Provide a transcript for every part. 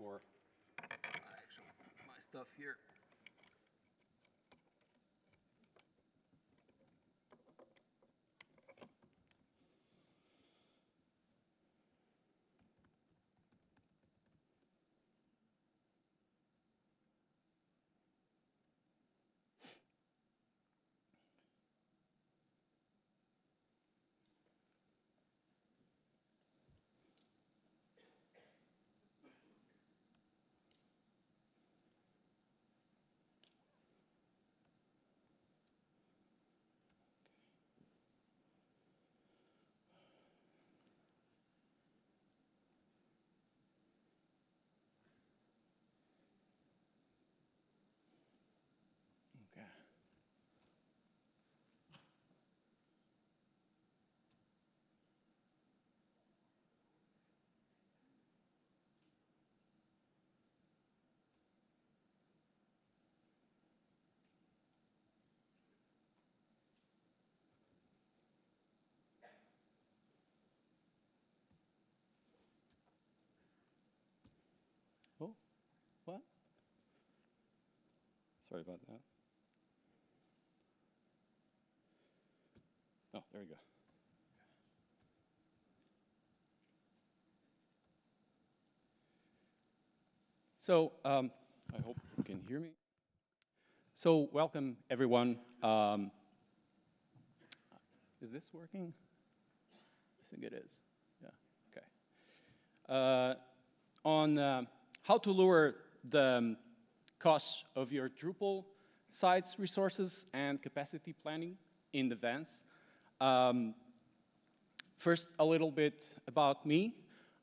for actually my stuff here. Okay. Oh, what? Sorry about that. Oh, there you go. So, I hope you can hear me. So, welcome everyone. Is this working? I think it is. Yeah, okay. On how to lower the cost of your Drupal sites, resources, and capacity planning in advance. First, a little bit about me.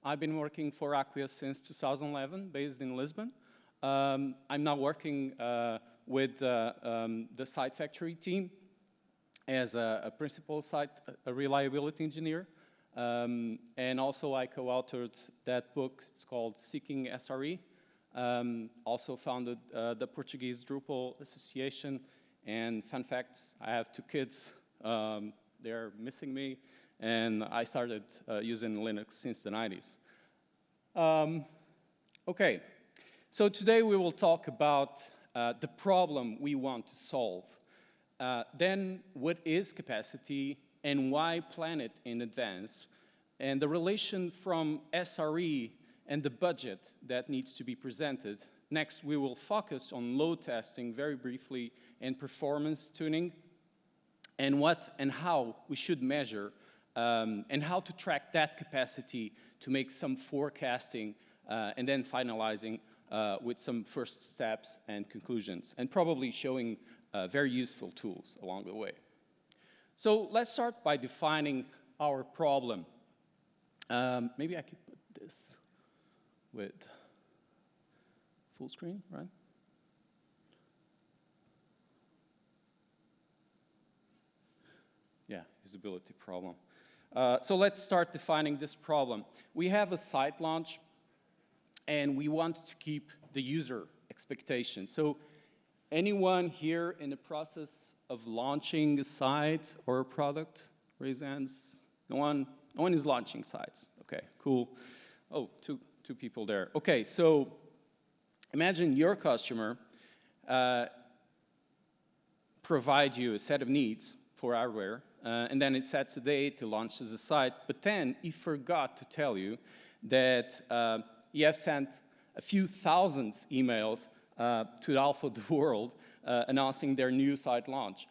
I've been working for Acquia since 2011, based in Lisbon. I'm now working with the Site Factory team as a principal site reliability engineer. And also I co-authored that book. It's called Seeking SRE. Also founded the Portuguese Drupal Association. And fun facts, I have 2 kids. They're missing me. And I started using Linux since the 90s. Okay, so today we will talk about the problem we want to solve. Then what is capacity and why plan it in advance? And the relation from SRE and the budget that needs to be presented. Next, we will focus on load testing very briefly and performance tuning and what and how we should measure and how to track that capacity to make some forecasting and then finalizing with some first steps and conclusions, and probably showing very useful tools along the way. So let's start by defining our problem. Maybe I could put this with full screen, right? Yeah, usability problem. So let's start defining this problem. We have a site launch, and we want to keep the user expectations. So anyone here in the process of launching a site or a product? Raise hands. No one is launching sites. Okay, cool. Oh, two people there. Okay, so imagine your customer provide you a set of needs for hardware, and then it sets a date to launch the site, but then he forgot to tell you that you have sent a few thousand emails to the Alpha of the World announcing their new site launch.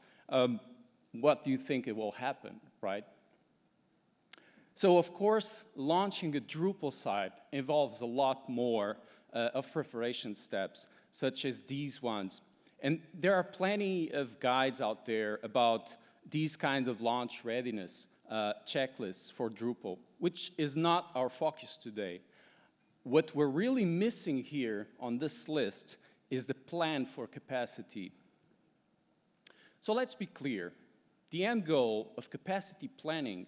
What do you think it will happen, right? So, of course, launching a Drupal site involves a lot more of preparation steps, such as these ones. And there are plenty of guides out there about these kinds of launch readiness checklists for Drupal, which is not our focus today. What we're really missing here on this list is the plan for capacity. So let's be clear. The end goal of capacity planning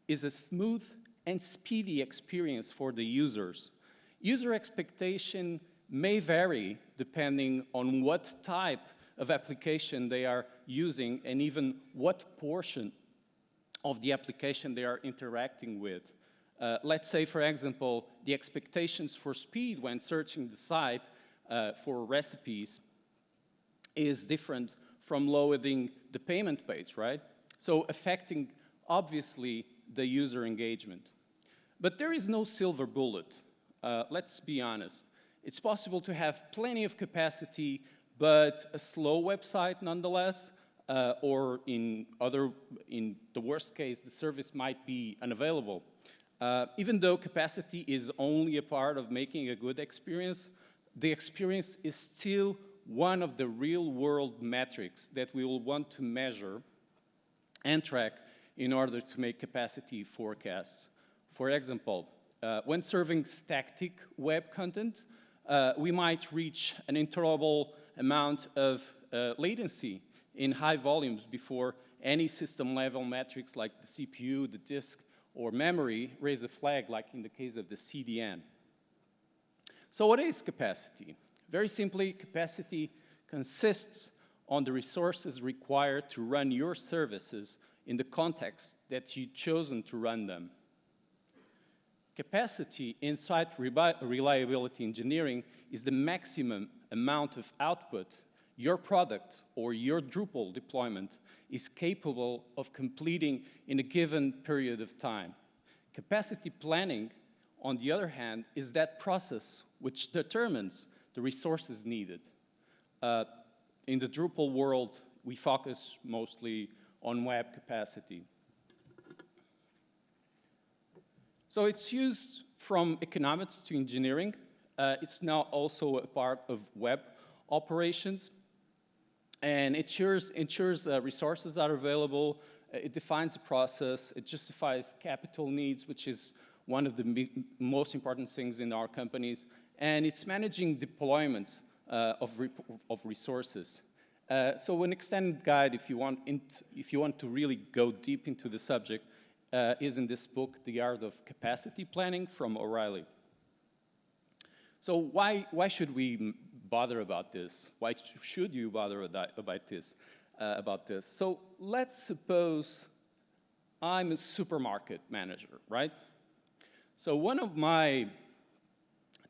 is a smooth and speedy experience for the users. User expectation may vary depending on what type of application they are using and even what portion of the application they are interacting with. Let's say, for example, the expectations for speed when searching the site for recipes is different from loading the payment page, right? So affecting, obviously, the user engagement. But there is no silver bullet. Let's be honest. It's possible to have plenty of capacity, but a slow website nonetheless, or in the worst case, the service might be unavailable. Even though capacity is only a part of making a good experience, the experience is still one of the real-world metrics that we will want to measure and track in order to make capacity forecasts. For example, when serving static web content, we might reach an intolerable amount of latency in high volumes before any system-level metrics like the CPU, the disk, or memory raise a flag, like in the case of the CDN. So what is capacity? Very simply, capacity consists on the resources required to run your services in the context that you've chosen to run them. Capacity in site reliability engineering is the maximum amount of output your product or your Drupal deployment is capable of completing in a given period of time. Capacity planning, on the other hand, is that process which determines the resources needed. In the Drupal world, we focus mostly on web capacity. So it's used from economics to engineering. It's now also a part of web operations. And it ensures resources are available. It defines the process. It justifies capital needs, which is one of the most important things in our companies. And it's managing deployments of resources. So an extended guide, if you want to really go deep into the subject, is in this book, The Art of Capacity Planning from O'Reilly. So why should we bother about this? Why should you bother about this? So let's suppose I'm a supermarket manager, right? So one of my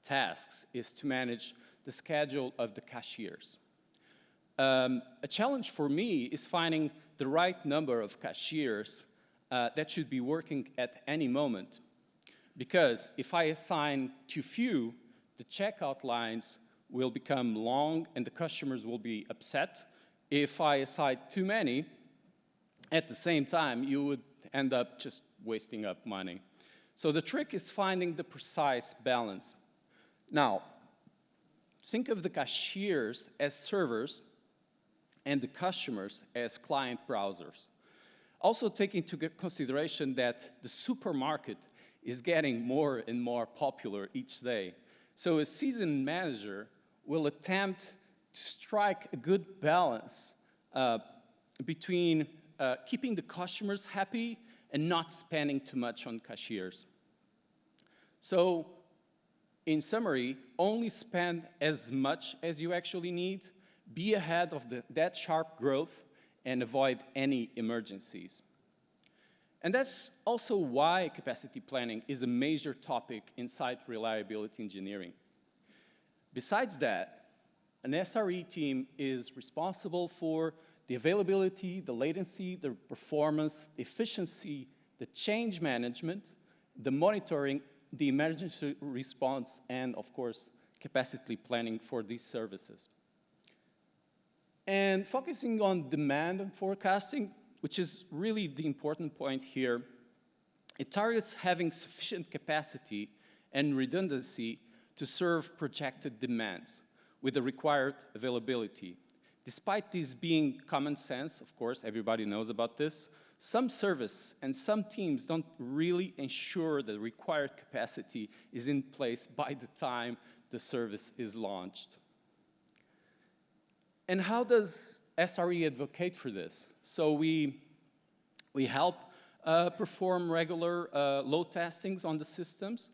tasks is to manage the schedule of the cashiers. A challenge for me is finding the right number of cashiers that should be working at any moment. Because if I assign too few, the checkout lines will become long and the customers will be upset. If I assign too many, at the same time, you would end up just wasting up money. So the trick is finding the precise balance. Now, think of the cashiers as servers and the customers as client browsers. Also take into consideration that the supermarket is getting more and more popular each day. So a seasoned manager will attempt to strike a good balance between keeping the customers happy and not spending too much on cashiers. So in summary, only spend as much as you actually need, be ahead of that sharp growth, and avoid any emergencies. And that's also why capacity planning is a major topic in site reliability engineering. Besides that, an SRE team is responsible for the availability, the latency, the performance, the efficiency, the change management, the monitoring, the emergency response, and of course, capacity planning for these services. And focusing on demand and forecasting, which is really the important point here, it targets having sufficient capacity and redundancy to serve projected demands with the required availability. Despite this being common sense, of course, everybody knows about this, some service and some teams don't really ensure the required capacity is in place by the time the service is launched. And how does SRE advocate for this? So we help perform regular load testings on the systems.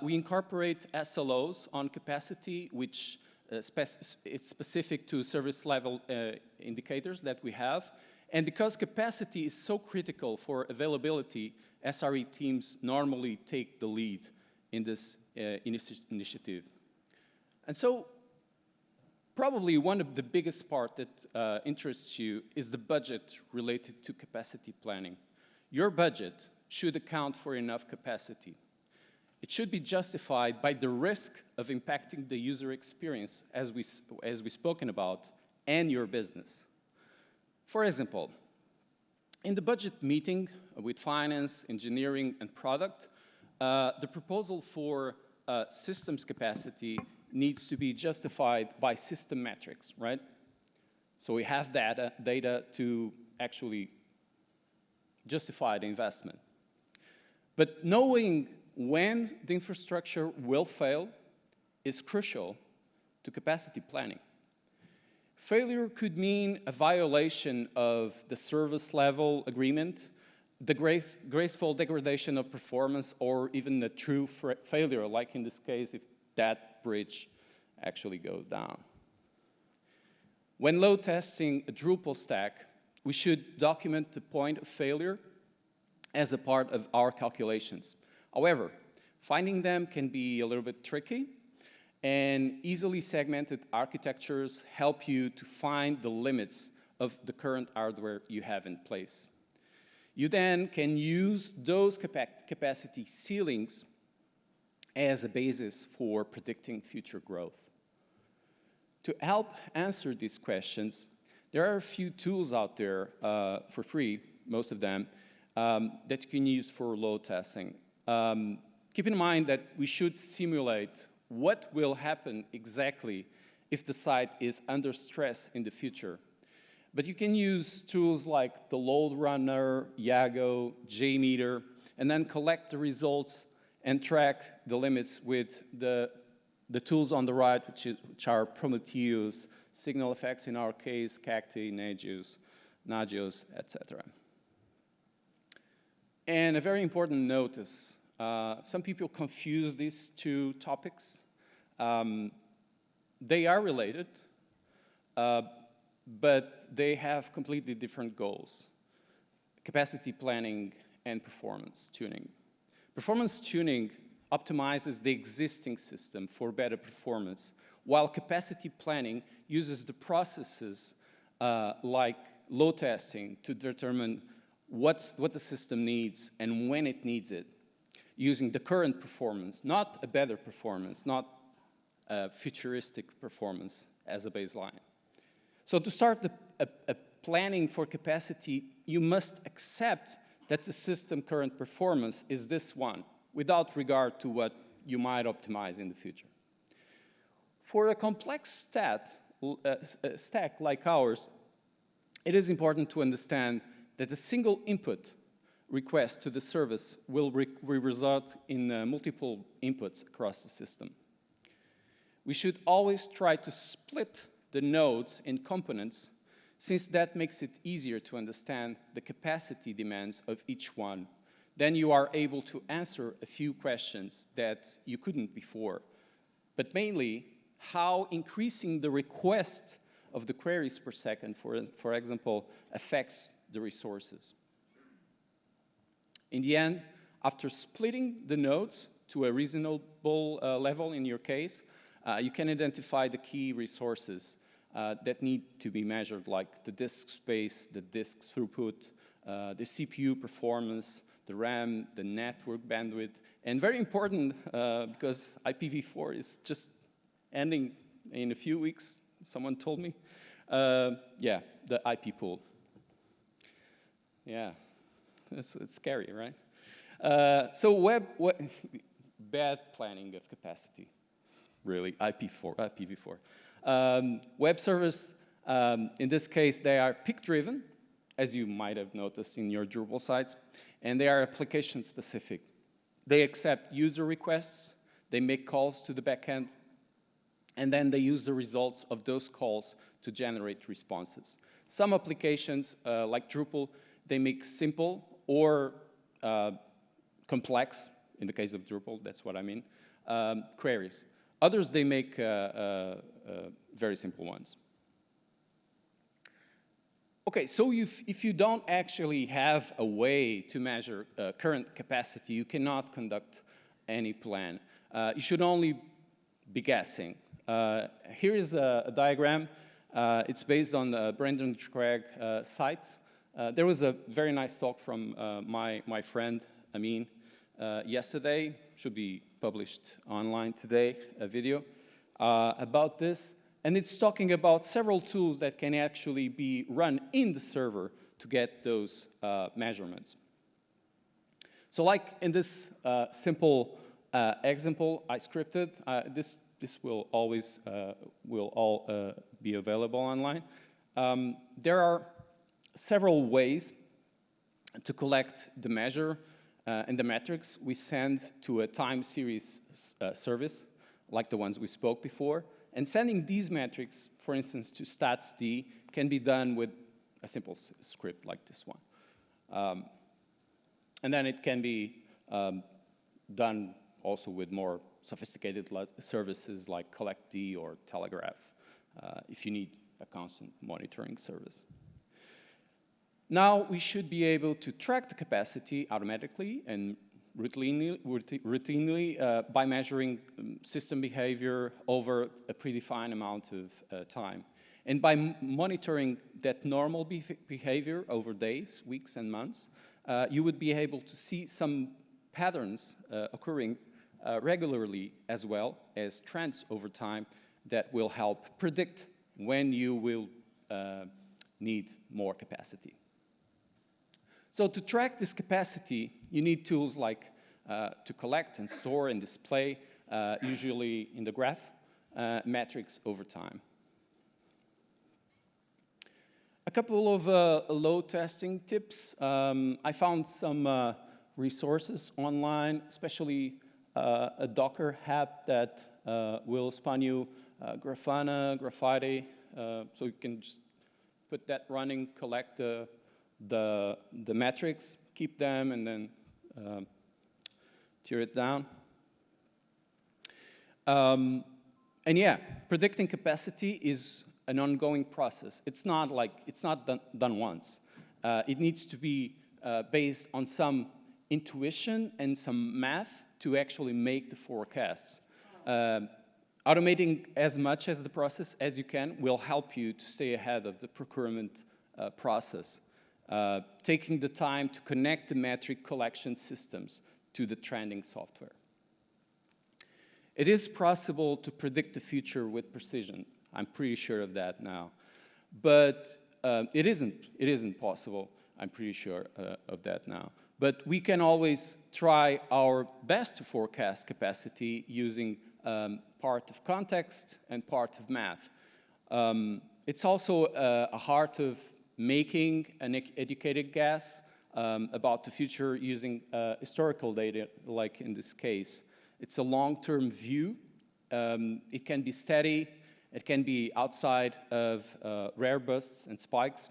We incorporate SLOs on capacity, which it's specific to service level indicators that we have. And because capacity is so critical for availability, SRE teams normally take the lead in this initiative. And so, probably one of the biggest part that interests you is the budget related to capacity planning. Your budget should account for enough capacity. It should be justified by the risk of impacting the user experience, as we spoken about, and your business. For example, in the budget meeting with finance, engineering, and product, the proposal for systems capacity needs to be justified by system metrics, right? So we have data to actually justify the investment. But knowing when the infrastructure will fail is crucial to capacity planning. Failure could mean a violation of the service level agreement, the graceful degradation of performance, or even a true failure, like in this case, if that bridge actually goes down. When load testing a Drupal stack, we should document the point of failure as a part of our calculations. However, finding them can be a little bit tricky, and easily segmented architectures help you to find the limits of the current hardware you have in place. You then can use those capacity ceilings as a basis for predicting future growth. To help answer these questions, there are a few tools out there for free, most of them, that you can use for load testing. Keep in mind that we should simulate what will happen exactly if the site is under stress in the future. But you can use tools like the Load Runner, Yago, JMeter, and then collect the results and track the limits with the tools on the right, which are Prometheus, Signal Effects in our case, Cacti, Nagios, etc. And a very important notice, some people confuse these two topics. They are related, but they have completely different goals: capacity planning and performance tuning. Performance tuning optimizes the existing system for better performance, while capacity planning uses the processes like load testing to determine what the system needs and when it needs it, using the current performance, not a better performance, not a futuristic performance as a baseline. So to start a planning for capacity, you must accept that the system current performance is this one, without regard to what you might optimize in the future. For a complex stack like ours, it is important to understand that a single input request to the service will result in multiple inputs across the system. We should always try to split the nodes in components, since that makes it easier to understand the capacity demands of each one. Then you are able to answer a few questions that you couldn't before, but mainly how increasing the request of the queries per second, for example, affects the resources. In the end, after splitting the nodes to a reasonable level in your case, you can identify the key resources that need to be measured, like the disk space, the disk throughput, the CPU performance, the RAM, the network bandwidth, and very important, because IPv4 is just ending in a few weeks, someone told me, yeah, the IP pool. Yeah, it's scary, right? So bad planning of capacity, really, IPv4. Web service, in this case, they are peak-driven, as you might have noticed in your Drupal sites, and they are application-specific. They accept user requests, they make calls to the backend, and then they use the results of those calls to generate responses. Some applications, like Drupal, they make simple or complex, in the case of Drupal, that's what I mean, queries. Others, they make very simple ones. Okay, so if you don't actually have a way to measure current capacity, you cannot conduct any plan. You should only be guessing. Here is a diagram. It's based on the Brendan Craig site. There was a very nice talk from my friend, Amin, yesterday. Should be published online today, a video about this. And it's talking about several tools that can actually be run in the server to get those measurements. So like in this simple example I scripted, this will always all be available online. There are several ways to collect the measure and the metrics we send to a time series service, like the ones we spoke before. And sending these metrics, for instance, to statsd, can be done with a simple script like this one. And then it can be done also with more sophisticated services like collectd or telegraph, if you need a constant monitoring service. Now we should be able to track the capacity automatically and routinely by measuring system behavior over a predefined amount of time. And by monitoring that normal behavior over days, weeks, and months, you would be able to see some patterns occurring regularly, as well as trends over time that will help predict when you will need more capacity. So to track this capacity, you need tools like to collect and store and display, usually in the graph, metrics over time. A couple of load testing tips. I found some resources online, especially a Docker app that will spawn you Grafana, Graphite, so you can just put that running, collect the metrics, keep them, and then tear it down. And yeah, predicting capacity is an ongoing process. It's not done once. It needs to be based on some intuition and some math to actually make the forecasts. Automating as much as the process as you can will help you to stay ahead of the procurement process. Taking the time to connect the metric collection systems to the trending software. It is possible to predict the future with precision. I'm pretty sure of that now. But it isn't possible. I'm pretty sure of that now. But we can always try our best to forecast capacity using part of context and part of math. It's also a heart of making an educated guess about the future using historical data, like in this case. It's a long-term view. It can be steady. It can be outside of rare bursts and spikes.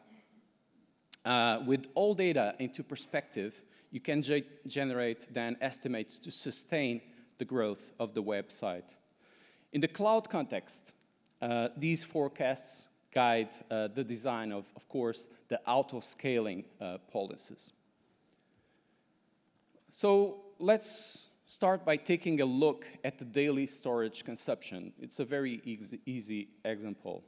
With all data into perspective, you can generate then estimates to sustain the growth of the website. In the cloud context, these forecasts guide the design of course, the auto-scaling policies. So let's start by taking a look at the daily storage consumption. It's a very easy example.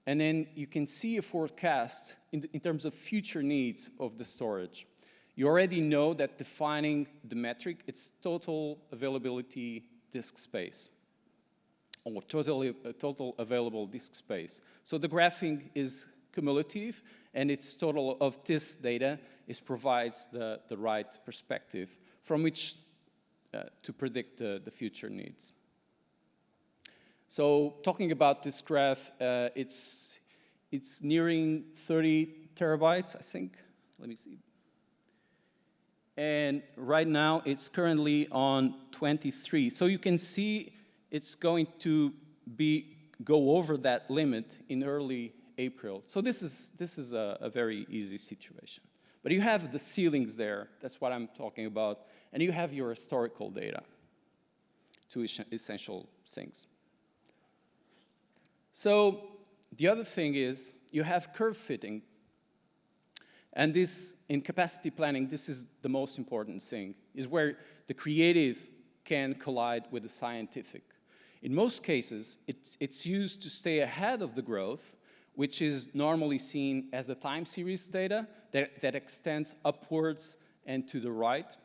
And then you can see a forecast in terms of future needs of the storage. You already know that defining the metric, it's total availability disk space, or total available disk space. So the graphing is cumulative, and its total of this data provides the right perspective from which to predict the future needs. So talking about this graph, it's nearing 30 terabytes, I think. Let me see. And right now, it's currently on 23. So you can see it's going to go over that limit in early April. So this is a very easy situation. But you have the ceilings there. That's what I'm talking about. And you have your historical data, two essential things. So the other thing is you have curve fitting. And this, in capacity planning, this is the most important thing, is where the creative can collide with the scientific. In most cases, it's used to stay ahead of the growth, which is normally seen as the time series data that extends upwards and to the right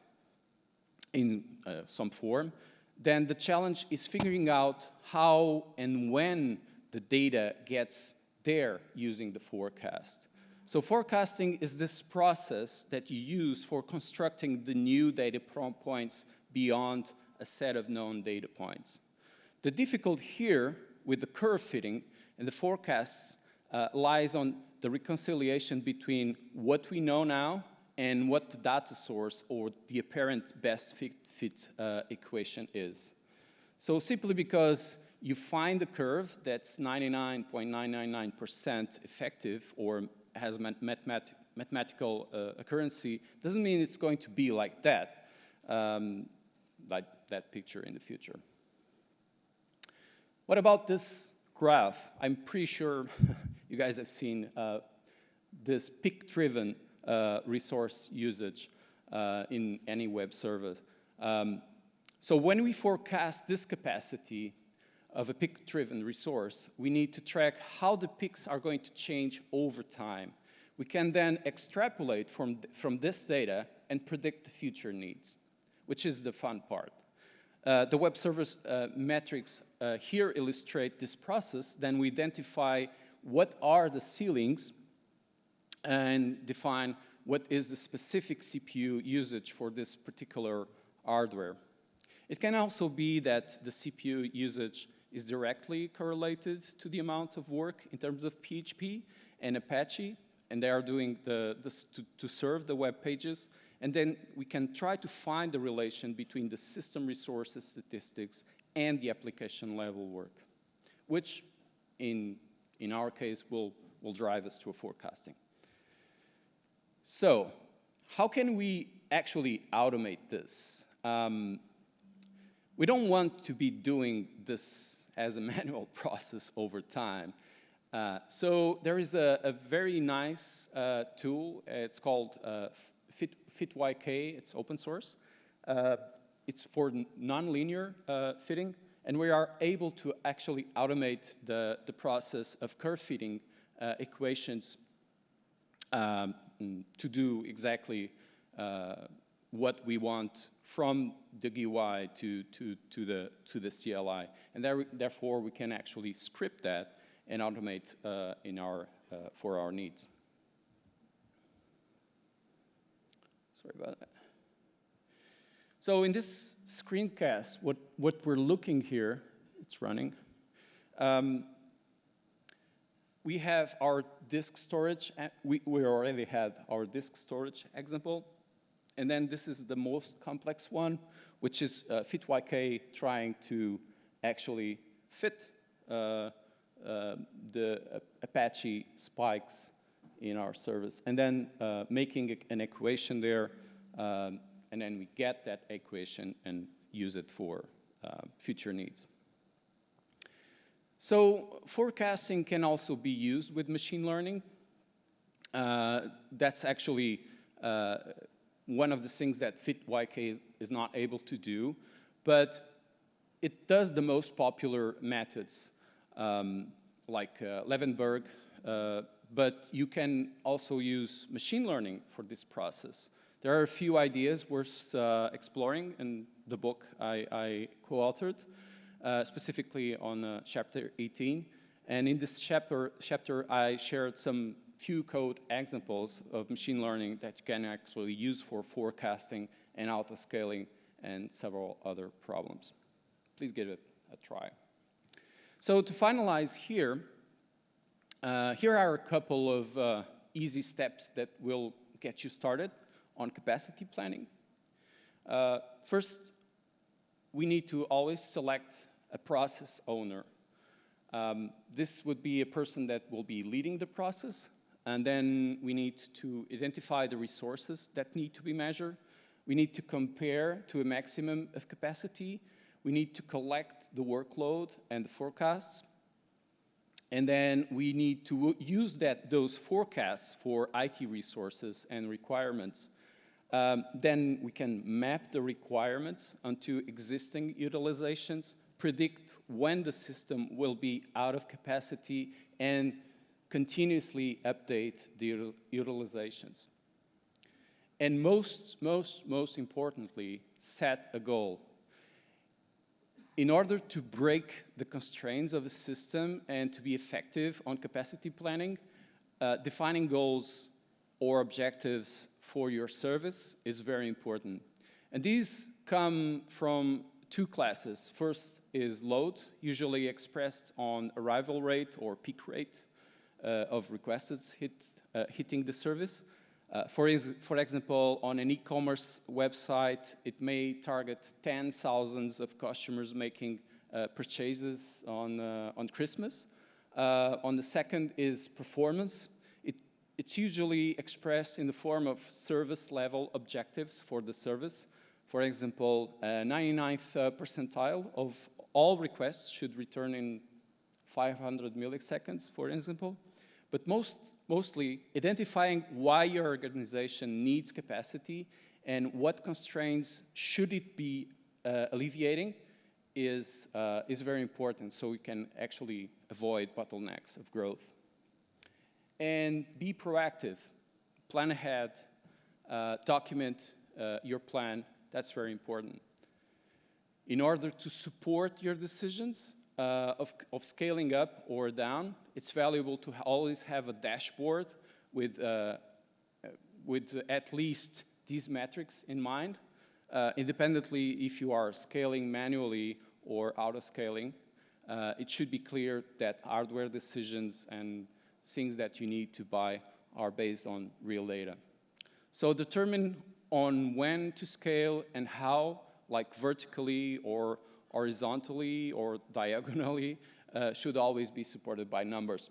in some form. Then the challenge is figuring out how and when the data gets there using the forecast. So forecasting is this process that you use for constructing the new data points beyond a set of known data points. The difficulty here with the curve fitting and the forecasts lies on the reconciliation between what we know now and what the data source or the apparent best fit equation is. So simply because you find a curve that's 99.999% effective or has mathematical accuracy doesn't mean it's going to be like that picture in the future. What about this graph? I'm pretty sure you guys have seen this peak-driven resource usage in any web service. So when we forecast this capacity of a peak-driven resource, we need to track how the peaks are going to change over time. We can then extrapolate from this data and predict the future needs, which is the fun part. The web service metrics here illustrate this process. Then we identify what are the ceilings and define what is the specific CPU usage for this particular hardware. It can also be that the CPU usage is directly correlated to the amounts of work in terms of PHP and Apache, and they are doing this to serve the web pages. And then we can try to find the relation between the system resources statistics and the application level work, which in our case will drive us to a forecasting. So how can we actually automate this? We don't want to be doing this as a manual process over time. So there is a very nice tool. It's called FitYK. It's open source. It's for nonlinear fitting, and we are able to actually automate the process of curve fitting equations to do exactly what we want from the GUI to the CLI, and therefore we can actually script that and automate for our needs. Sorry about that. So in this screencast, what we're looking here, it's running. We have our disk storage. We already had our disk storage example. And then this is the most complex one, which is FitYK trying to actually fit the Apache spikes in our service, and then making an equation there, and then we get that equation and use it for future needs. So forecasting can also be used with machine learning. That's actually one of the things that FitYK is not able to do, but it does the most popular methods, like Levenberg, but you can also use machine learning for this process. There are a few ideas worth exploring in the book I co-authored, specifically on chapter 18. And in this chapter I shared some few code examples of machine learning that you can actually use for forecasting and auto-scaling and several other problems. Please give it a try. So to finalize here, here are a couple of easy steps that will get you started on capacity planning. First, we need to always select a process owner. This would be a person that will be leading the process, and then we need to identify the resources that need to be measured. We need to compare to a maximum of capacity. We need to collect the workload and the forecasts. And then we need to use those forecasts for IT resources and requirements. Then we can map the requirements onto existing utilizations, predict when the system will be out of capacity, and continuously update the utilizations. And most importantly, set a goal. In order to break the constraints of a system and to be effective on capacity planning, defining goals or objectives for your service is very important. And these come from two classes. First is load, usually expressed on arrival rate or peak rate of requests hitting the service. For example, on an e-commerce website, it may target 10,000 of customers making purchases on Christmas. On the second is performance. It's usually expressed in the form of service level objectives for the service. For example, 99th percentile of all requests should return in 500 milliseconds, for example. But mostly identifying why your organization needs capacity and what constraints should it be alleviating is very important, so we can actually avoid bottlenecks of growth. And be proactive. Plan ahead, document your plan. That's very important. In order to support your decisions of scaling up or down, it's valuable to always have a dashboard with at least these metrics in mind, independently if you are scaling manually or auto-scaling. It should be clear that hardware decisions and things that you need to buy are based on real data. So determine on when to scale and how, like vertically or horizontally or diagonally, should always be supported by numbers.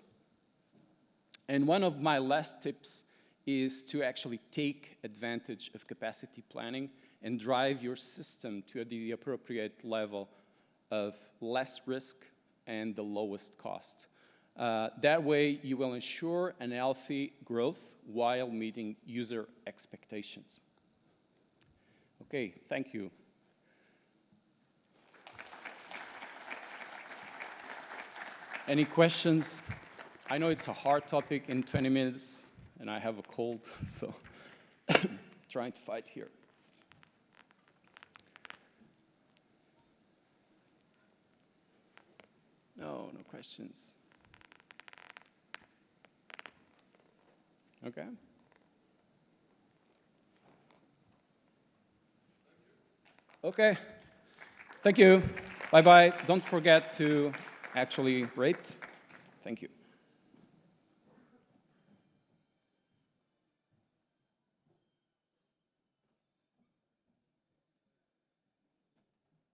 And one of my last tips is to actually take advantage of capacity planning and drive your system to the appropriate level of less risk and the lowest cost. That way, you will ensure an healthy growth while meeting user expectations. Okay, thank you. Any questions? I know it's a hard topic in 20 minutes, and I have a cold, so trying to fight here. No questions. Okay. Okay. Thank you. Bye-bye. Don't forget to actually rate. Thank you.